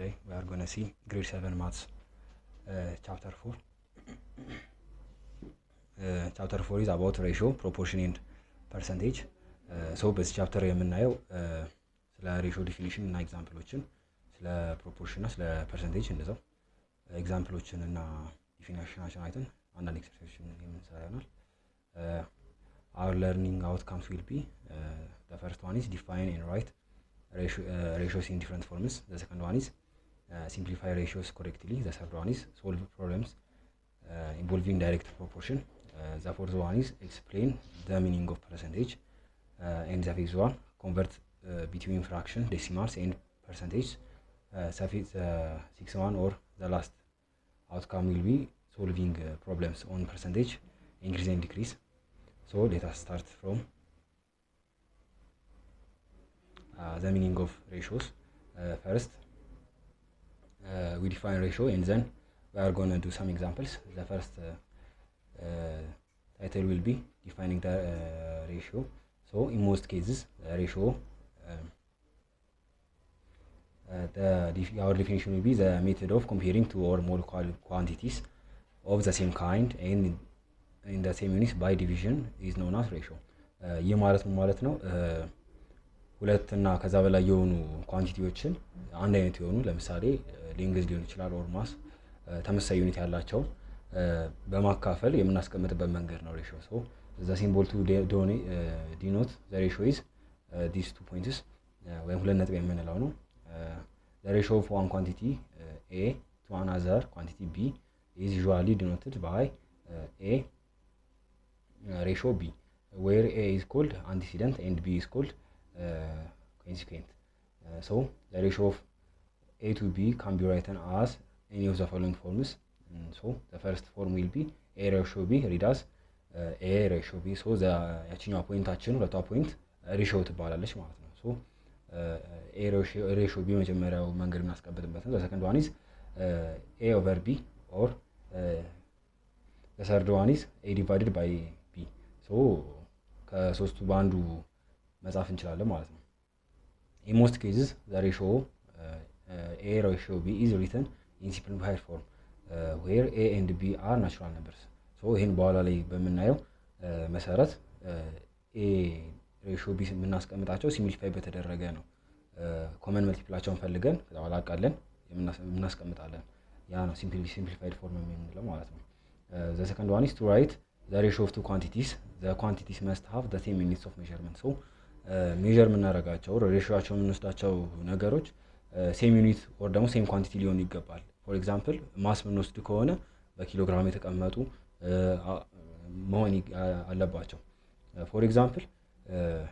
Today we are going to see grade 7 maths chapter 4. Chapter 4 is about ratio, proportion and percentage. So this chapter የምናየው ስለ ratio definition እና ኤግዛምፕሎችን ስለ proportion እና ስለ percentage እንደዛው ኤግዛምፕሎችን እና ዲፊኒሽናቸውን አይተን አንዳንድ ኤክሰርሳይዞችን የምንሰራ ይሆናል። Our learning outcomes will be the first one is define and write ratios in different forms. The second one is simplify ratios correctly. The third one is solve problems involving direct proportion. The fourth one is explain the meaning of percentage. And the fifth one convert between fraction, decimals and percentage. Sixth one or the last outcome will be solving problems on percentage, increase and decrease. So let us start from the meaning of ratios. First, we define ratio and then we are going to do some examples. The first title will be defining the ratio. So in most cases, the ratio, our definition will be the method of comparing two or more quantities of the same kind and in the same units by division is known as ratio. ይህ ማለት ነው ሁለት እና ከዛ በላይ የሆኑ ኳንቲቲዎችን አንድ አይነት የሆኑ ለምሳሌ ሌንግዝ ሊሆን ይችላል ኦር ማስ ተመሳሳይ ዩኒት ያላቸው በማካፈል የምናስቀምጥበት መንገድ ነው ratio. So the symbol to denote the ratio is these 2 points ወይም ሁለት ነጥብ የምንለው ነው. The ratio of one quantity A to another quantity B is usually denoted by A ratio B, where A is called antecedent and B is called consequent. So the ratio of A to B can be written as any of the following forms. So the first form will be A ratio B, read as A ratio B. So the ያቺኛው ፖይንታችን ሁለቷ ፖይንት ሬሽዮ ትባላለች ማለት ነው. So A ratio B መጀመሪያው መንገድ እናስቀምጥበት ነው. The second one is A over B or the third one is A divided by B. So ከሶስቱ በአንዱ መጻፍ እንችላለን ማለት ነው. In most cases the ratio A ratio B is written in simplified form where A and B are natural numbers. So ይሄን በኋላ ላይ በመናየው መሰረት A ratio B የምናስቀምጣቸው ሲምፕሊፋይ በተደረገ ነው. ኮመን መልቲፕላቸውን ፈልገን ከዛ በኋላ አቃለን የምናስቀምጣለን. ያ ነው simplified form የምንለው ማለት ነው. The second one is to write the ratio of two quantities. The quantities must have the same units of measurement. So ሜዠር የምናደርጋቸው ሬሽዮአቸውን የምንወስዳቸው ነገሮች ሴም ዩኒት ኦር ደግሞ ሴም ኳንቲቲ ሊሆን ይገባል. ፎር ኤግዛምፕል ማስ የምንወስድ ከሆነ በኪሎግራም የተቀመጡ መሆን አለባቸው. ፎር ኤግዛምፕል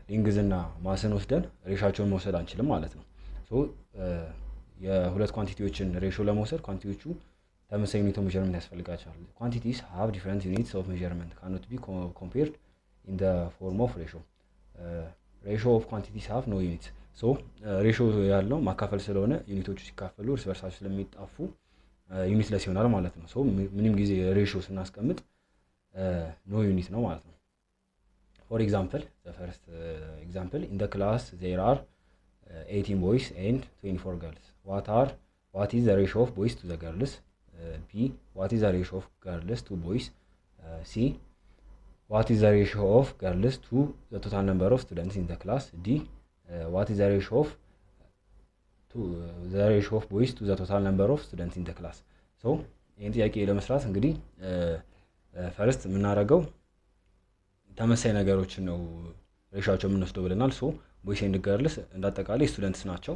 ሌንግዝ እና ማስን ወስደን ሬሽዮአቸውን መውሰድ አንችልም ማለት ነው. ሶ የሁለት ኳንቲቲዎችን ሬሽዮ ለመውሰድ ኳንቲቲዎቹ ተመሳሳይ ዩኒት ኦፍ ሜዠርመንት ያስፈልጋቸዋል. ኳንቲቲስ ሃቭ ዲፈረንት ዩኒትስ ኦፍ ሜዠርመንት ካኖት ቢ ኮምፔርድ ኢን ዘ ፎርም ኦፍ ሬሽዮ. ratio of quantities have no units. So ratio ያለው ማካፈል ስለሆነ ዩኒቶቹ ሲካፈሉ እርስ በርሳቸው ስለሚጣፉ ዩኒትለስ ይሆናል ማለት ነው. So ምንም ጊዜ ratio ስናስቀምጥ no unit ነው ማለት ነው. For example, the first example, in the class there are 18 boys and 24 girls. What is the ratio of boys to the girls? B, what is the ratio of girls to boys? C, what is the ratio of girls to the total number of students in the class? D, what is the ratio of boys to the total number of students in the class? So ይሄን ጥያቄ ለመስራት እንግዲህ ፈርስት የምናደርገው ተመሳሳይ ነገሮችን ነው ሬሽዮአቸው የምንወስደው ብለናል. ሶ ቦይስ ኤንድ ገርልስ እንዳጠቃላይ ስቱደንትስ ናቸው.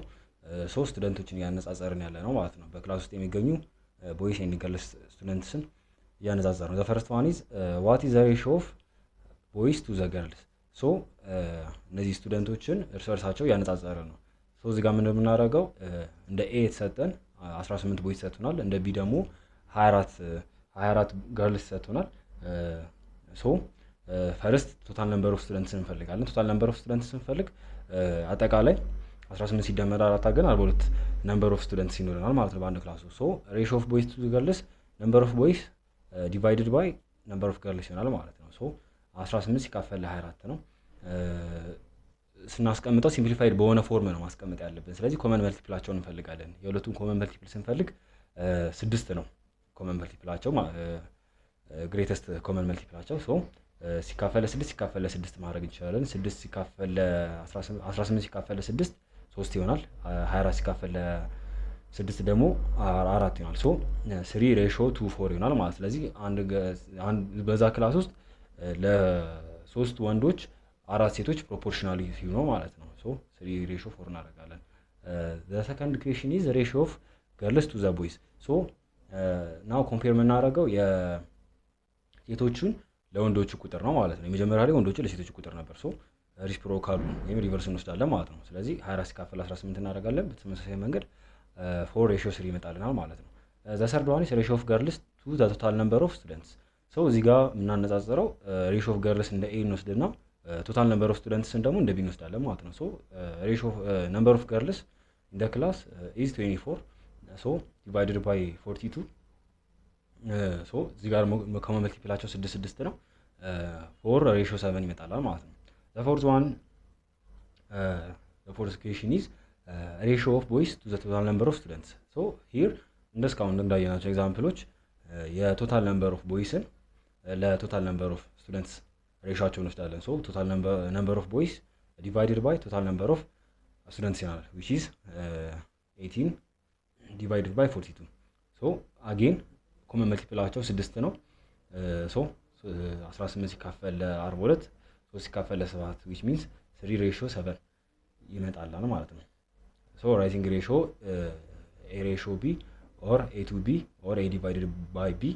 ሶ ስቱደንቶችን ያነጻጸርን ያለ ነው ማለት ነው. በክላስ ውስጥ የሚገኙ ቦይስ ኤንድ ገርልስ ስቱደንትስን ያነጻጸርን ነው. the first one is what is the ratio of boys to the girls? so እነዚህ ስቱደንቶችን እርስ በርሳቸው ያነጻጸርን ነው. ሶ እዚህ ጋር ምን እንደምናደርገው እንደ A የተሰጠን 18 ቦይስ ተሰጥቶናል, እንደ B ደግሞ 24 ገርልስ ተሰጥቶናል. ሶ ፈርስት ቶታል ነምበር ኦፍ ስቱደንትስ እንፈልጋለን. ቶታል ነምበር ኦፍ ስቱደንትስ እንፈልግ አጠቃላይ 18 ሲደመር 4 አገን 42 ነምበር ኦፍ ስቱደንትስ ይኖረናል ማለት ነው በአንድ ክላስ ውስጥ. ሶ ratio of boys to the girls number of boys divided by number of girls ይሆናል ማለት ነው. ሶ 18 ሲካፈል ለ24 ነው. ስናስቀምጠው ሲምፕሊፋይድ በሆነ ፎርም ነው ማስቀመጥ ያለብን። ስለዚህ ኮመን መልቲፕላቸውን እንፈልጋለን። የሁለቱም ኮመን መልቲፕል ስንፈልግ 6 ነው ኮመን መልቲፕላቸው ግሬተስት ኮመን መልቲፕላቸው። ሶ ሲካፈል ለ6 ሲካፈል ለ6 ማድረግ እንችላለን። 6 ሲካፈል ለ18 ሲካፈል ለ6 3 ይሆናል። 24 ሲካፈል ለ6 ደግሞ 4 ይሆናል። ሶ 3 ሬሾ 2 4 ይሆናል ማለት። ስለዚህ በዛ ክላስ ውስጥ ለሶስት ወንዶች 4 ሴቶች ፕሮፖርሽናሊ ነው ማለት ነው። ሶ 3 ሬሾ 4 እናደርጋለን። the second question is ratio of girls to the boys. so now compare የምናደርገው የሴቶቹን ለወንዶቹ ቁጥር ነው ማለት ነው። የመጀመሪያ ላይ ወንዶቹ ለሴቶቹ ቁጥር ነበር። ሶ ሪስፕሮካሉ ወይም ሪቨርስ እንወስዳለን ማለት ነው። ስለዚህ 24 ሲካፈል 18 እናደርጋለን። በተመሳሳይ መንገድ 4 ሬሾ 3 ይመጣልናል ማለት ነው። the third one is ratio of girls to the total number of students. so እዚህ ጋር የምናነጻጽረው ratio of girls እንደ a እንወስድና ቶታል ነምበር ኦፍ ስቱደንትስን ደግሞ እንደ ቢ እንወስዳለን ማለት ነው። ሶ ሬሾ ነምበር ኦፍ ገርልስ ኢን ዘ ክላስ ኢዝ 24 ሶ ዲቫይድድ ባይ 42 ሶ እዚህ ጋር ኮመን መልቲፕላቸው 6 6 ነው 4 ሬሾ 7 ይመጣላል ማለት ነው። ዘ ፎርዝ ዋን ዘ ፎርዝ ኩዌስችን ኢዝ ሬሾ ኦፍ ቦይስ ቱ ዘ ቶታል ነምበር ኦፍ ስቱደንትስ። ሶ ሂር እንደስካሁን እንዳየናቸው ኤግዛምፕሎች የቶታል ነምበር ኦፍ ቦይስን ለቶታል ነምበር ኦፍ ስቱደንትስ ሬሾአቸውን እንወስዳለን። ሶ ቶታል ነምበር ኦፍ ቦይስ ዲቫይድድ ባይ ቶታል ነምበር ኦፍ ስቱደንትስ ይሆናል which is 18 divided by 42 ሶ አጌን ኮመን መልቲፕላቸው 6 ነው። ሶ 18 ሲካፈል ለ42 3 ሲካፈል ለ7 which means 3 ሬሾ 7 ይመጣላል ማለት ነው። ሶ ራይቲንግ ሬሾ a ሬሾ b or a to b or a divided by b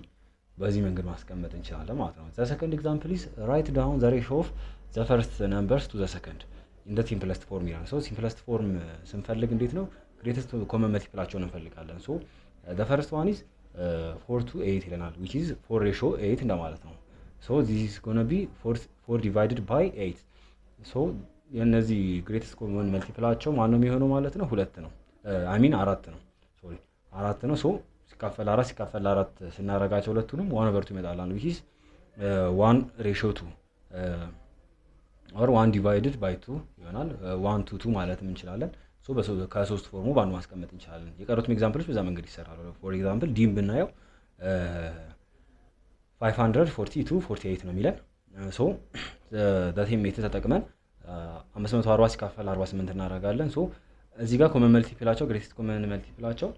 በዚህ መንገድ ማስቀመጥ እንችላለን ማለት ነው። the second example is write down the ratio of the first numbers to the second in the simplest form ይላል። ሶ simplest form ስንፈልግ እንዴት ነው greatest common multipleቸውን እንፈልጋለን። ሶ the first one is 4 to 8 ይለናል which is 4 ratio 8 እንደማለት ነው። ሶ this is going to be 4 divided by 8 ሶ የነዚህ greatest common multipleቸው ማን ነው የሚሆነው ማለት ነው? 2 ነው I mean 4 ነው ሶሪ 4 ነው። ሶ ሲካፈል 4 ሲካፈል 4 ስናረጋቸው ሁለቱንም 1/2 ይመጣላል which is 1 ratio 2 or 1 divided by 2 ይሆናል 1 to 2 ማለትም እንችላለን። ሶ ከሶስት ፎርሙ ባንዱ ማስቀመጥ እንችላለን። የቀሩትም ኤግዛምፕሎች በዛ መንገድ ይሰራሉ። ፎር ኤግዛምፕል ዲም ብናየው 542 48 ነው የሚለን። ሶ ዳቴም ሜተድ ተጠቅመን 540 ሲካፈል 48 እናደርጋለን። ሶ እዚህ ጋር ኮመን መልቲፕላቸው ግሬቴስት ኮመን መልቲፕላቸው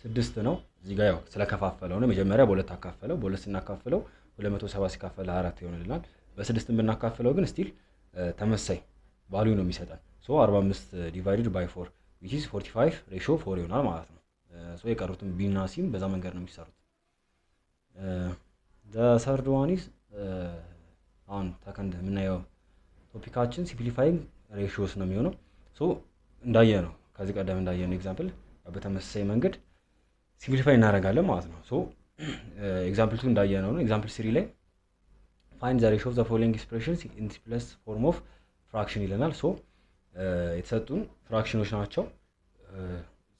6 ነው። እዚህ ጋር ያው ስለከፋፈለው ነው። መጀመሪያ በሁለት አካፈለው፣ በሁለት ስናካፍለው 270 ሲካፈል 4 ይሆንልናል። በ6 ብናካፍለው ግን ስቲል ተመሳሳይ ቫልዩ ነው የሚሰጠን። ሶ 45 ዲቫይድድ ባይ 4 which is 45 ሬሾ 4 ይሆናል ማለት ነው። ሶ የቀሩትም ቢ እና ሲም በዛ መንገድ ነው የሚሰሩት። the third one is አሁን ተከንደ የምናየው ቶፒካችን ሲምፕሊፋይንግ ሬሾስ ነው የሚሆነው። ሶ እንዳየነው ከዚህ ቀደም እንዳየነው ኤግዛምፕል በተመሳሳይ መንገድ ሲምፕሊፋይ እናደርጋለን ማለት ነው። ሶ ኤግዛምፕል 2 እንዳየነው ነው። ኤግዛምፕል 3 ላይ find the ratio of the following expressions in the simplest form of fraction ይለናል። ሶ የተሰጡን ፍራክሽኖች ናቸው።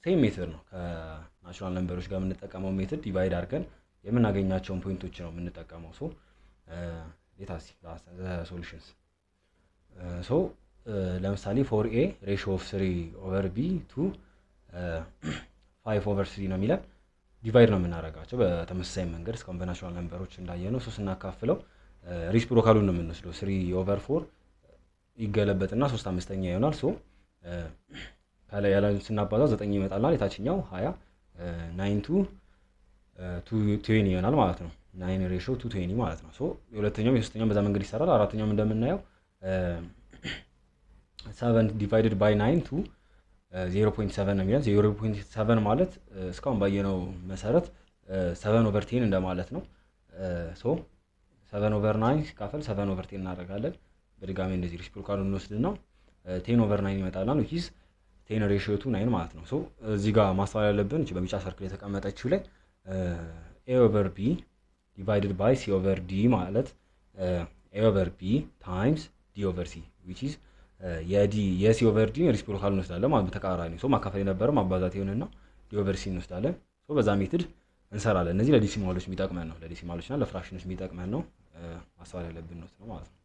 ሴም ሜተድ ነው ከናቹራል ነምበሮች ጋር የምንጠቀመው ሜተድ ዲቫይድ አድርገን የምናገኛቸውን ፖይንቶች ነው የምንጠቀመው። ሶ ሌታሲ ሶሉሽንስ ሶ ለምሳሌ 4a ratio of 3/b to 5/3 ነው የሚለን። ዲቫይድ ነው የምናደርጋቸው በተመሳሳይ መንገድ እስካሁን በናቹራል ነምበሮች እንዳየነው። ሶ ስናካፍለው ሪስፕሮካሉን ነው የምንወስደው 3/4 ይገለበጥና 3/5 ይሆናል። ሶ ካለ ያላን ስናባዛው 9 ይመጣልናል። የታችኛው 20 9 to 20 ይሆናል ማለት ነው። 9 ሬሾ 220 ማለት ነው። ሶ የሁለተኛው የሶስተኛው በዛ መንገድ ይሰራል። አራተኛውም እንደምናየው 7 divided by 9 to 0.7 ነው የሚለን። 0.7 ማለት እስካሁን ባየነው መሰረት 7/10 እንደማለት ነው። ሶ 7/9 ሲካፈል 7/10 እናደርጋለን። በድጋሚ እንደዚህ ሪስፕሮካሉን እንወስድና 10/9 ይመጣልናል which is 10 ratio to 9 ማለት ነው። ሶ እዚህ ጋር ማስተዋል ያለብን እቺ በቢጫ ሰርክል የተቀመጠችው ላይ a/b divided by c/d ማለት a/b times d/c which is የc/d ሪስፕሮካሉን እንወስዳለን ማለት በተቃራኒ። ሶ ማካፈል የነበረው ማባዛት ይሆንና d/c እንወስዳለን። ሶ በዛ ሜትድ እንሰራለን። እነዚህ ለዲሲማሎች የሚጠቅመን ነው። ለዲሲማሎችና ለፍራክሽኖች የሚጠቅመን ነው። ማስተዋል ያለብን ነው ማለት ነው።